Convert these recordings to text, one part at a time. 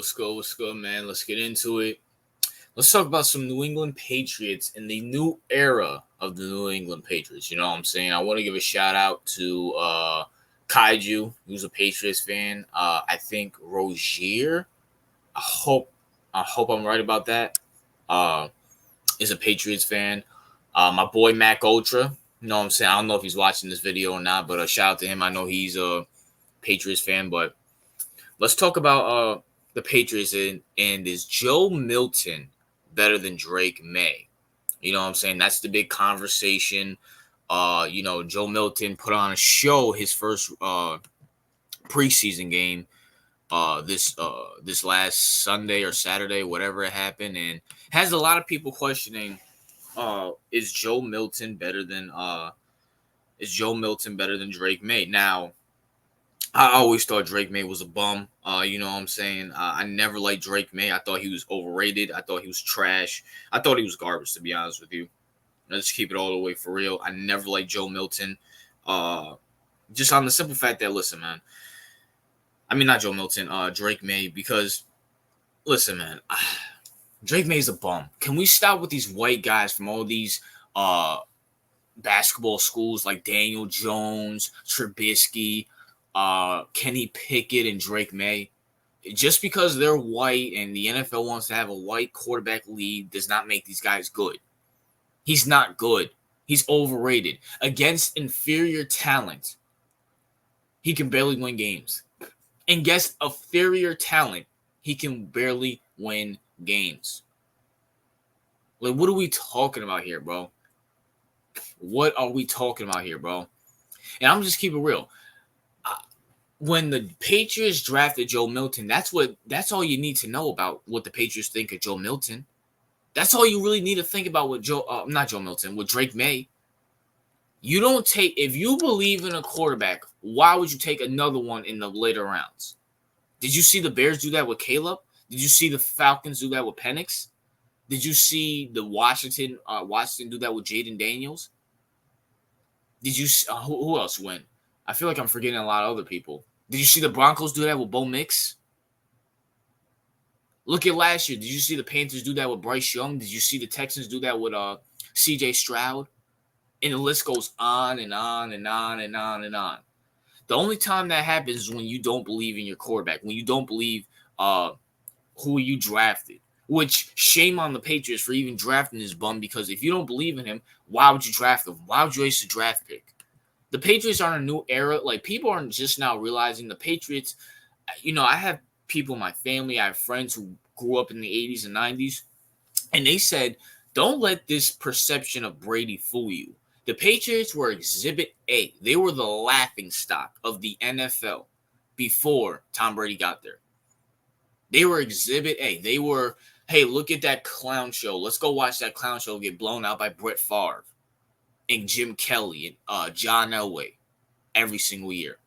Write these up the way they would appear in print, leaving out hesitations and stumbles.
What's good? What's good, man? Let's get into it. Let's talk about some New England Patriots and the new era of the New England Patriots. You know what I'm saying? I want to give a shout out to Kaiju, who's a Patriots fan. I think Rozier. I hope I'm right about that. Uh, is a Patriots fan. My boy Mac Ultra. You know what I'm saying? I don't know if he's watching this video or not, but a shout out to him. I know he's a Patriots fan, but let's talk about the Patriots and is Joe Milton better than drakemaye? You know what I'm saying? That's the big conversation. Joe Milton put on a show his first preseason game this last Sunday or Saturday, whatever it happened, and has a lot of people questioning is Joe Milton better than drakemaye? Now, I always thought drakemaye was a bum. You know what I'm saying? I never liked drakemaye. I thought he was overrated. I thought he was trash. I thought he was garbage, to be honest with you. Let's keep it all the way for real. I never liked Joe Milton. Just on the simple fact that, listen, man. I mean, not Joe Milton, drakemaye, because, listen, man. drakemaye's a bum. Can we stop with these white guys from all these basketball schools like Daniel Jones, Trubisky, Kenny Pickett, and drakemaye? Just because they're white and the NFL wants to have a white quarterback lead does not make these guys good. He's not good. He's overrated. Against inferior talent, he can barely win games. And against inferior talent, he can barely win games. Like, what are we talking about here, bro? What are we talking about here, bro? And I'm just keeping it real. When the Patriots drafted Joe Milton, that's all you need to know about what the Patriots think of Joe Milton. That's all you really need to think about with not Joe Milton, with drakemaye. You don't take, if you believe in a quarterback, why would you take another one in the later rounds? Did you see the Bears do that with Caleb? Did you see the Falcons do that with Penix? Did you see the Washington do that with Jaden Daniels? Did you who else went? I feel like I'm forgetting a lot of other people. Did you see the Broncos do that with Bo Mix? Look at last year. Did you see the Panthers do that with Bryce Young? Did you see the Texans do that with C.J. Stroud? And the list goes on and on and on and on and on. The only time that happens is when you don't believe in your quarterback, when you don't believe who you drafted. Which, shame on the Patriots for even drafting this bum, because if you don't believe in him, why would you draft him? Why would you waste a draft pick? The Patriots are in a new era. Like, people aren't just now realizing the Patriots. You know, I have people in my family, I have friends who grew up in the 80s and 90s, and they said, don't let this perception of Brady fool you. The Patriots were Exhibit A. They were the laughingstock of the NFL before Tom Brady got there. They were Exhibit A. They were, hey, look at that clown show. Let's go watch that clown show get blown out by Brett Favre and Jim Kelly and John Elway every single year.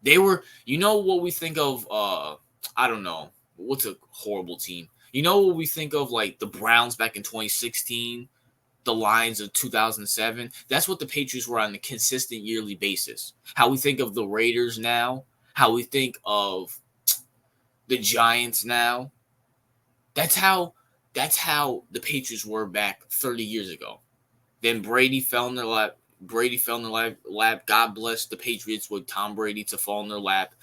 They were, you know what we think of, I don't know, what's a horrible team? You know what we think of, like the Browns back in 2016, the Lions of 2007? That's what the Patriots were on a consistent yearly basis. How we think of the Raiders now, how we think of the Giants now. That's how the Patriots were back 30 years ago. Then Brady fell in their lap. God bless the Patriots with Tom Brady to fall in their lap.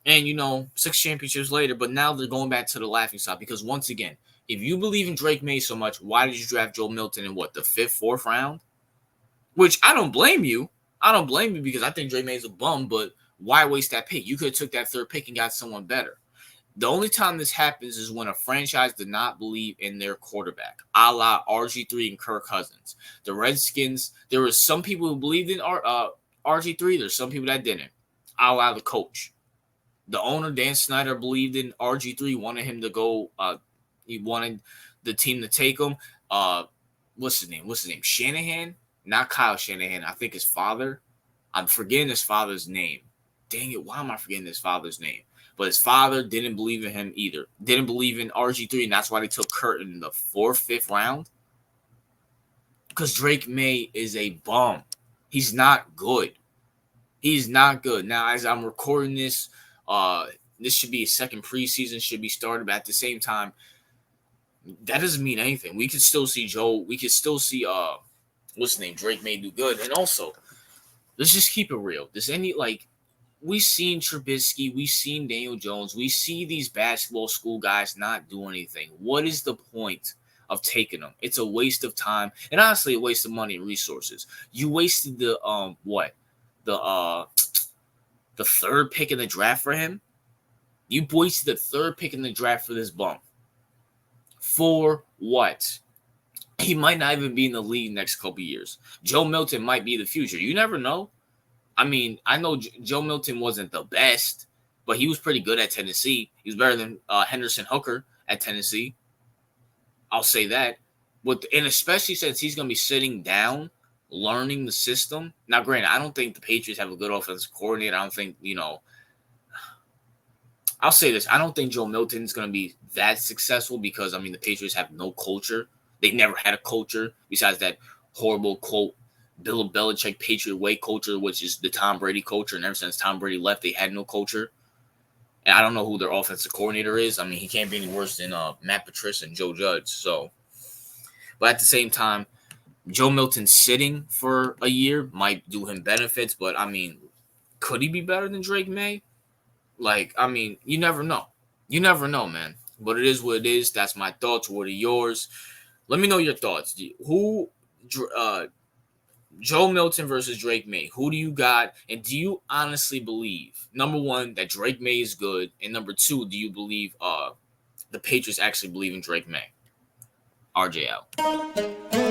And, 6 championships later, but now they're going back to the laughingstock because, once again, if you believe in drakemaye so much, why did you draft Joe Milton in the 5th, 4th round? Which I don't blame you. I don't blame you because I think drakemaye's a bum, but why waste that pick? You could have took that 3rd pick and got someone better. The only time this happens is when a franchise did not believe in their quarterback, a la RG3 and Kirk Cousins. The Redskins, there were some people who believed in RG3. There's some people that didn't, a la the coach. The owner, Dan Snyder, believed in RG3, wanted him to go. He wanted the team to take him. What's his name? Shanahan? Not Kyle Shanahan. I think his father. I'm forgetting his father's name. Dang it, why am I forgetting his father's name? But his father didn't believe in him either. Didn't believe in RG3, and that's why they took Kurt in the 4th, 5th round. Because drakemaye is a bum. He's not good. He's not good. Now, as I'm recording this, this should be a second preseason, should be started. But at the same time, that doesn't mean anything. We could still see Joe. We could still see what's his name, Drake May do good. And also, let's just keep it real. Does any like we've seen Trubisky, we've seen Daniel Jones, we see these basketball school guys not do anything. What is the point of taking them? It's a waste of time and honestly a waste of money and resources. You wasted the the third pick in the draft for him. You wasted the third pick in the draft for this bum. For what? He might not even be in the league next couple years. Joe Milton might be the future. You never know. I mean, I know Joe Milton wasn't the best, but he was pretty good at Tennessee. He was better than Henderson Hooker at Tennessee. I'll say that. And especially since he's going to be sitting down, learning the system. Now, granted, I don't think the Patriots have a good offensive coordinator. I don't think, I'll say this. I don't think Joe Milton's going to be that successful because, the Patriots have no culture. They never had a culture besides that horrible, quote, Bill Belichick Patriot way culture, which is the Tom Brady culture. And ever since Tom Brady left, they had no culture. And I don't know who their offensive coordinator is. He can't be any worse than Matt Patricia and Joe Judge. So, but at the same time, Joe Milton sitting for a year might do him benefits. But, could he be better than Drake May? You never know. You never know, man. But it is what it is. That's my thoughts. What are yours? Let me know your thoughts. Joe Milton versus Drake May. Who do you got? And do you honestly believe, number one, that Drake May is good? And number two, do you believe the Patriots actually believe in Drake May? RJ out.